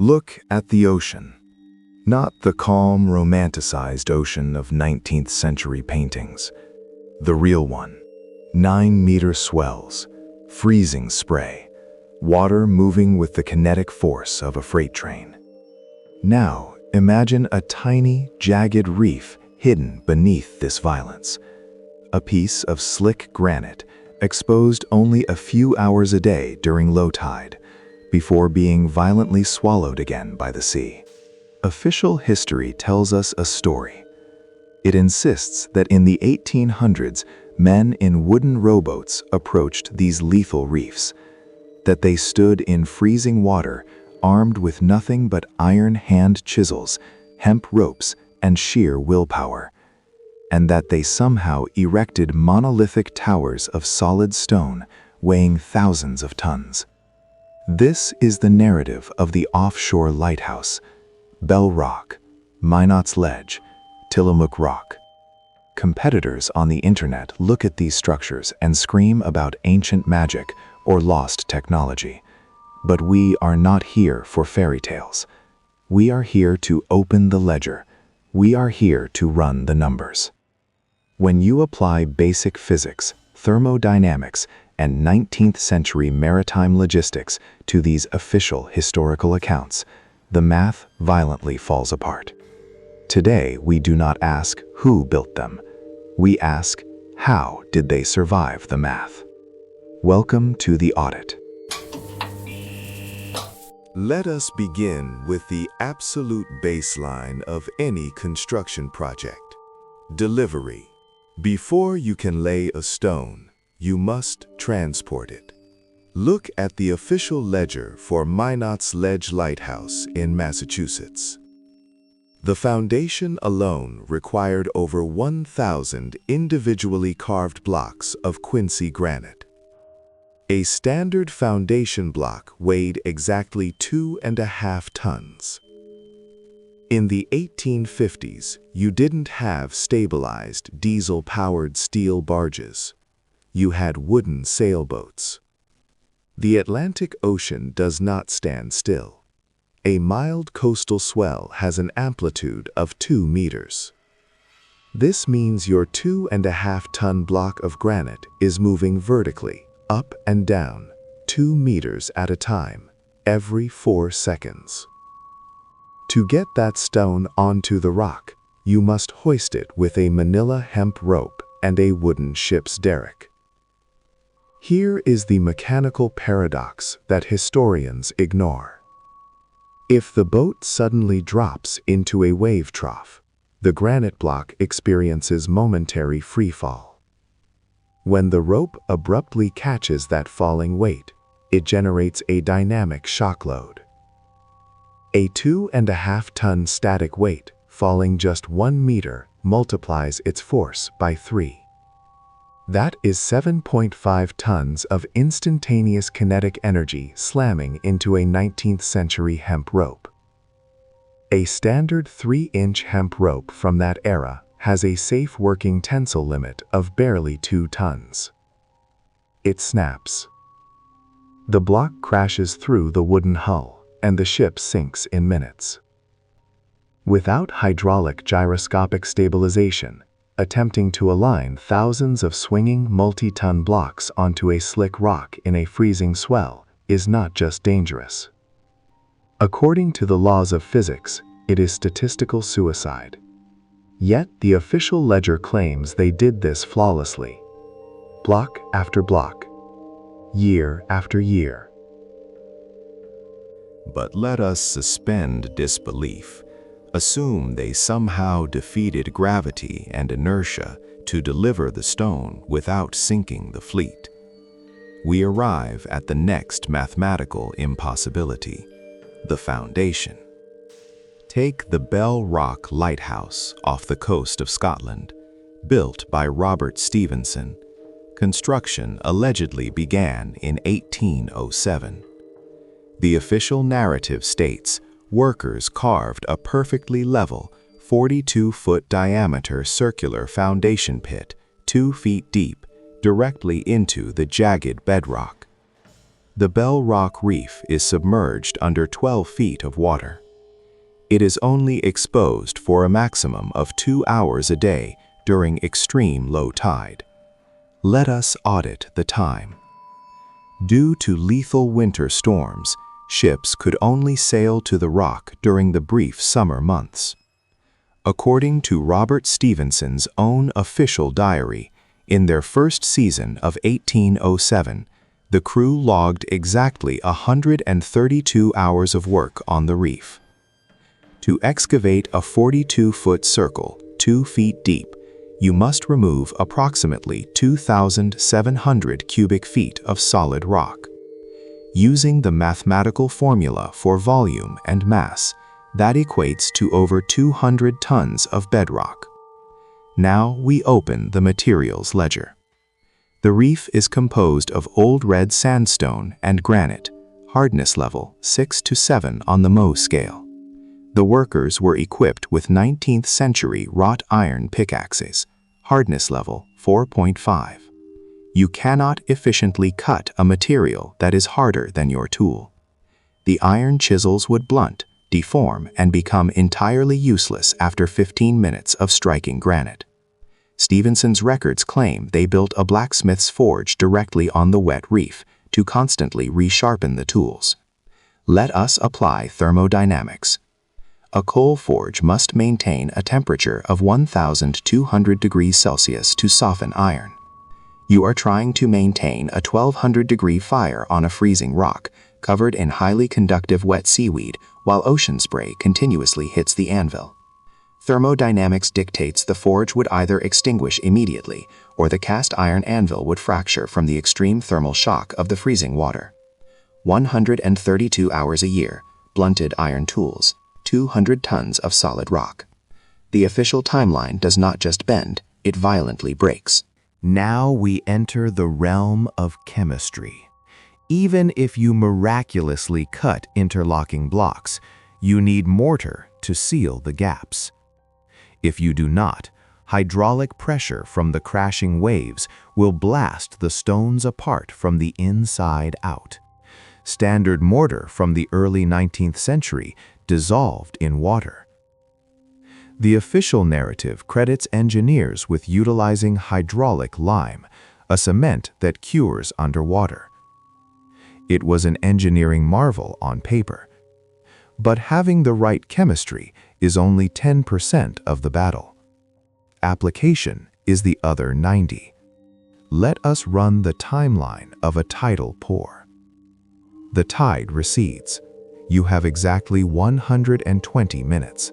Look at the ocean. Not the calm, romanticized ocean of 19th century paintings. The real one. 9-meter swells, freezing spray, water moving with the kinetic force of a freight train. Now, imagine a tiny, jagged reef hidden beneath this violence. A piece of slick granite, exposed only a few hours a day during low tide, before being violently swallowed again by the sea. Official history tells us a story. It insists that in the 1800s, men in wooden rowboats approached these lethal reefs, that they stood in freezing water, armed with nothing but iron hand chisels, hemp ropes, and sheer willpower, and that they somehow erected monolithic towers of solid stone weighing thousands of tons. This is the narrative of the Offshore Lighthouse, Bell Rock, Minot's Ledge, Tillamook Rock. Competitors on the internet look at these structures and scream about ancient magic or lost technology. But we are not here for fairy tales. We are here to open the ledger. We are here to run the numbers. When you apply basic physics, thermodynamics, and 19th century maritime logistics to these official historical accounts, the math violently falls apart. Today, we do not ask who built them. We ask, how did they survive the math? Welcome to the audit. Let us begin with the absolute baseline of any construction project: delivery. Before you can lay a stone, you must transport it. Look at the official ledger for Minot's Ledge Lighthouse in Massachusetts. The foundation alone required over 1,000 individually carved blocks of Quincy granite. A standard foundation block weighed exactly 2.5 tons. In the 1850s, you didn't have stabilized diesel-powered steel barges. You had wooden sailboats. The Atlantic Ocean does not stand still. A mild coastal swell has an amplitude of 2 meters. This means your 2.5-ton block of granite is moving vertically, up and down, 2 meters at a time, every 4 seconds. To get that stone onto the rock, you must hoist it with a manila hemp rope and a wooden ship's derrick. Here is the mechanical paradox that historians ignore. If the boat suddenly drops into a wave trough, the granite block experiences momentary freefall. When the rope abruptly catches that falling weight, it generates a dynamic shock load. A 2.5-ton static weight falling just 1 meter multiplies its force by 3. That is 7.5 tons of instantaneous kinetic energy slamming into a 19th century hemp rope. A standard 3-inch hemp rope from that era has a safe working tensile limit of barely 2 tons. It snaps. The block crashes through the wooden hull, and the ship sinks in minutes. Without hydraulic gyroscopic stabilization, attempting to align thousands of swinging multi-ton blocks onto a slick rock in a freezing swell is not just dangerous. According to the laws of physics, it is statistical suicide. Yet the official ledger claims they did this flawlessly. Block after block. Year after year. But let us suspend disbelief. Assume they somehow defeated gravity and inertia to deliver the stone without sinking the fleet. We arrive at the next mathematical impossibility: the foundation. Take the Bell Rock Lighthouse off the coast of Scotland, built by Robert Stevenson. Construction allegedly began in 1807. The official narrative states workers carved a perfectly level, 42-foot diameter circular foundation pit, 2 feet deep, directly into the jagged bedrock. The Bell Rock Reef is submerged under 12 feet of water. It is only exposed for a maximum of 2 hours a day during extreme low tide. Let us audit the time. Due to lethal winter storms, ships could only sail to the rock during the brief summer months. According to Robert Stevenson's own official diary, in their first season of 1807, the crew logged exactly 132 hours of work on the reef. To excavate a 42-foot circle, 2 feet deep, you must remove approximately 2,700 cubic feet of solid rock. Using the mathematical formula for volume and mass, that equates to over 200 tons of bedrock. Now we open the materials ledger. The reef is composed of old red sandstone and granite, hardness level 6 to 7 on the Mohs scale. The workers were equipped with 19th century wrought iron pickaxes, hardness level 4.5. You cannot efficiently cut a material that is harder than your tool. The iron chisels would blunt, deform, and become entirely useless after 15 minutes of striking granite. Stevenson's records claim they built a blacksmith's forge directly on the wet reef to constantly resharpen the tools. Let us apply thermodynamics. A coal forge must maintain a temperature of 1,200 degrees Celsius to soften iron. You are trying to maintain a 1,200-degree fire on a freezing rock, covered in highly conductive wet seaweed, while ocean spray continuously hits the anvil. Thermodynamics dictates the forge would either extinguish immediately, or the cast iron anvil would fracture from the extreme thermal shock of the freezing water. 132 hours a year, blunted iron tools, 200 tons of solid rock. The official timeline does not just bend, it violently breaks. Now we enter the realm of chemistry. Even if you miraculously cut interlocking blocks, you need mortar to seal the gaps. If you do not, hydraulic pressure from the crashing waves will blast the stones apart from the inside out. Standard mortar from the early 19th century dissolved in water. The official narrative credits engineers with utilizing hydraulic lime, a cement that cures underwater. It was an engineering marvel on paper. But having the right chemistry is only 10% of the battle. Application is the other 90%. Let us run the timeline of a tidal pour. The tide recedes. You have exactly 120 minutes.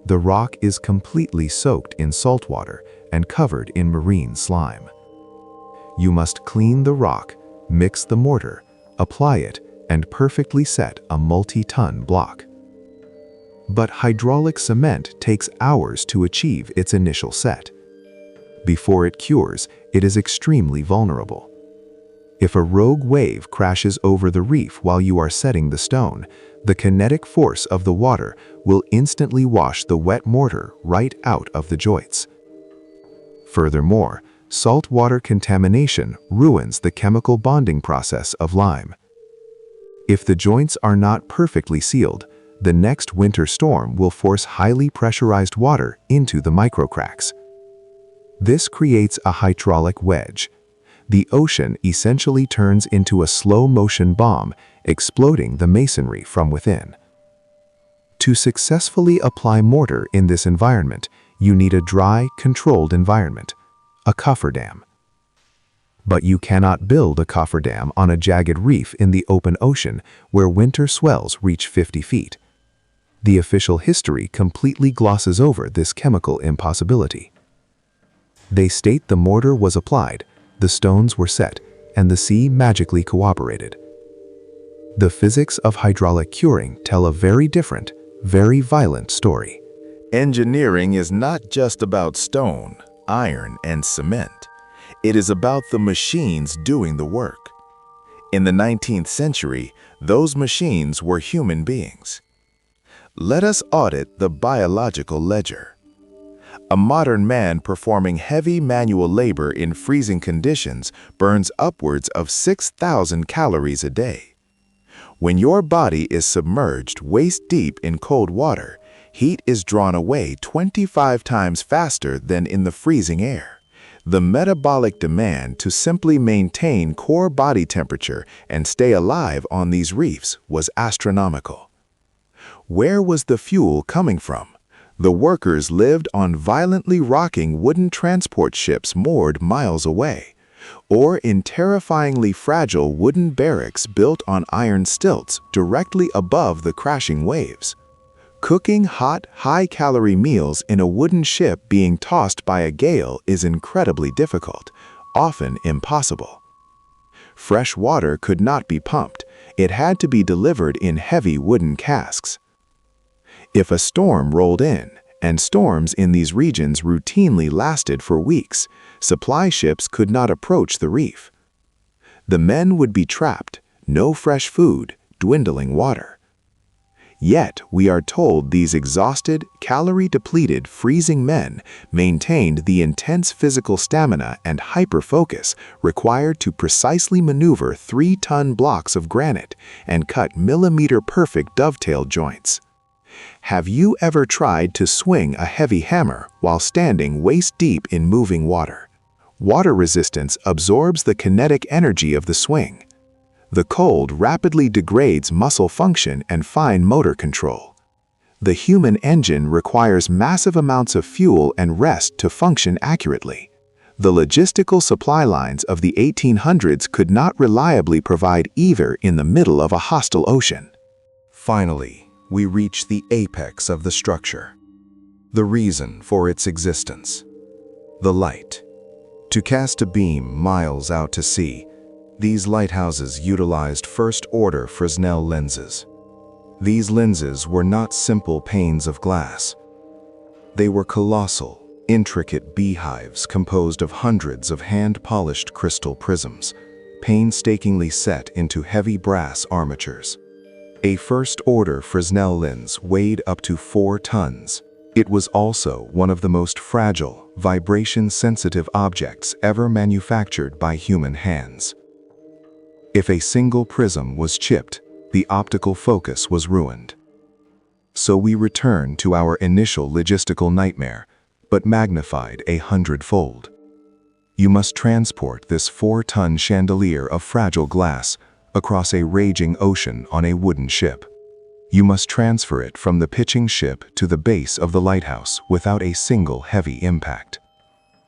The rock is completely soaked in salt water and covered in marine slime. You must clean the rock, mix the mortar, apply it, and perfectly set a multi-ton block. But hydraulic cement takes hours to achieve its initial set. Before it cures, it is extremely vulnerable. If a rogue wave crashes over the reef while you are setting the stone, the kinetic force of the water will instantly wash the wet mortar right out of the joints. Furthermore, saltwater contamination ruins the chemical bonding process of lime. If the joints are not perfectly sealed, the next winter storm will force highly pressurized water into the microcracks. This creates a hydraulic wedge. The ocean essentially turns into a slow-motion bomb, exploding the masonry from within. To successfully apply mortar in this environment, you need a dry, controlled environment, a cofferdam. But you cannot build a cofferdam on a jagged reef in the open ocean where winter swells reach 50 feet. The official history completely glosses over this chemical impossibility. They state the mortar was applied, the stones were set, and the sea magically cooperated. The physics of hydraulic curing tell a very different, very violent story. Engineering is not just about stone, iron, and cement. It is about the machines doing the work. In the 19th century, those machines were human beings. Let us audit the biological ledger. A modern man performing heavy manual labor in freezing conditions burns upwards of 6,000 calories a day. When your body is submerged waist-deep in cold water, heat is drawn away 25 times faster than in the freezing air. The metabolic demand to simply maintain core body temperature and stay alive on these reefs was astronomical. Where was the fuel coming from? The workers lived on violently rocking wooden transport ships moored miles away, or in terrifyingly fragile wooden barracks built on iron stilts directly above the crashing waves. Cooking hot, high-calorie meals in a wooden ship being tossed by a gale is incredibly difficult, often impossible. Fresh water could not be pumped. It had to be delivered in heavy wooden casks. If a storm rolled in, and storms in these regions routinely lasted for weeks, supply ships could not approach the reef. The men would be trapped, no fresh food, dwindling water. Yet, we are told these exhausted, calorie-depleted, freezing men maintained the intense physical stamina and hyper-focus required to precisely maneuver 3-ton blocks of granite and cut millimeter-perfect dovetail joints. Have you ever tried to swing a heavy hammer while standing waist-deep in moving water? Water resistance absorbs the kinetic energy of the swing. The cold rapidly degrades muscle function and fine motor control. The human engine requires massive amounts of fuel and rest to function accurately. The logistical supply lines of the 1800s could not reliably provide either in the middle of a hostile ocean. Finally, we reach the apex of the structure. The reason for its existence. The light. To cast a beam miles out to sea, these lighthouses utilized first-order Fresnel lenses. These lenses were not simple panes of glass. They were colossal, intricate beehives composed of hundreds of hand-polished crystal prisms, painstakingly set into heavy brass armatures. A first-order Fresnel lens weighed up to 4 tons. It was also one of the most fragile, vibration-sensitive objects ever manufactured by human hands. If a single prism was chipped, the optical focus was ruined. So we return to our initial logistical nightmare, but magnified 100-fold. You must transport this 4-ton chandelier of fragile glass across a raging ocean on a wooden ship. You must transfer it from the pitching ship to the base of the lighthouse without a single heavy impact.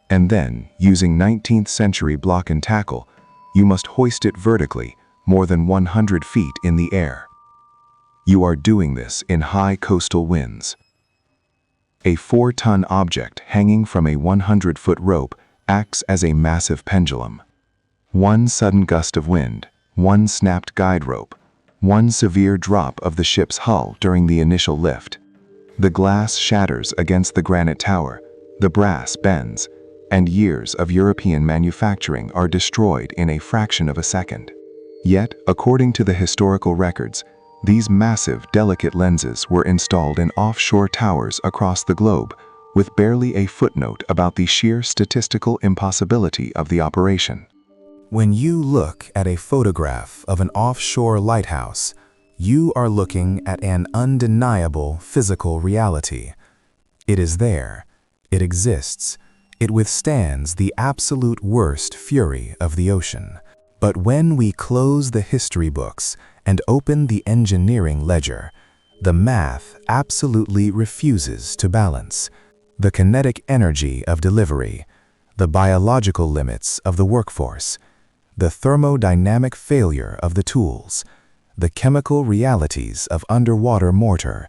And then, using 19th century block and tackle, you must hoist it vertically, more than 100 feet in the air. You are doing this in high coastal winds. A 4-ton object hanging from a 100-foot rope acts as a massive pendulum. One sudden gust of wind, one snapped guide rope, one severe drop of the ship's hull during the initial lift. The glass shatters against the granite tower, the brass bends, and years of European manufacturing are destroyed in a fraction of a second. Yet, according to the historical records, these massive, delicate lenses were installed in offshore towers across the globe, with barely a footnote about the sheer statistical impossibility of the operation. When you look at a photograph of an offshore lighthouse, you are looking at an undeniable physical reality. It is there. It exists. It withstands the absolute worst fury of the ocean. But when we close the history books and open the engineering ledger, the math absolutely refuses to balance. The kinetic energy of delivery, the biological limits of the workforce, the thermodynamic failure of the tools, the chemical realities of underwater mortar,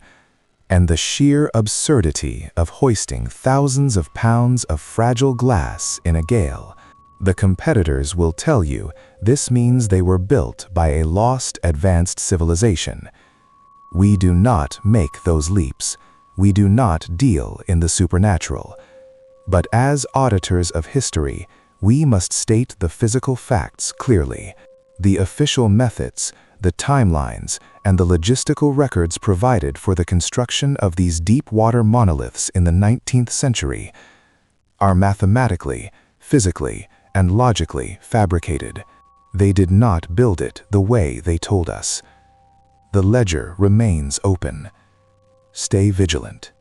and the sheer absurdity of hoisting thousands of pounds of fragile glass in a gale. The competitors will tell you this means they were built by a lost advanced civilization. We do not make those leaps. We do not deal in the supernatural. But as auditors of history, we must state the physical facts clearly. The official methods, the timelines, and the logistical records provided for the construction of these deep-water monoliths in the 19th century are mathematically, physically, and logically fabricated. They did not build it the way they told us. The ledger remains open. Stay vigilant.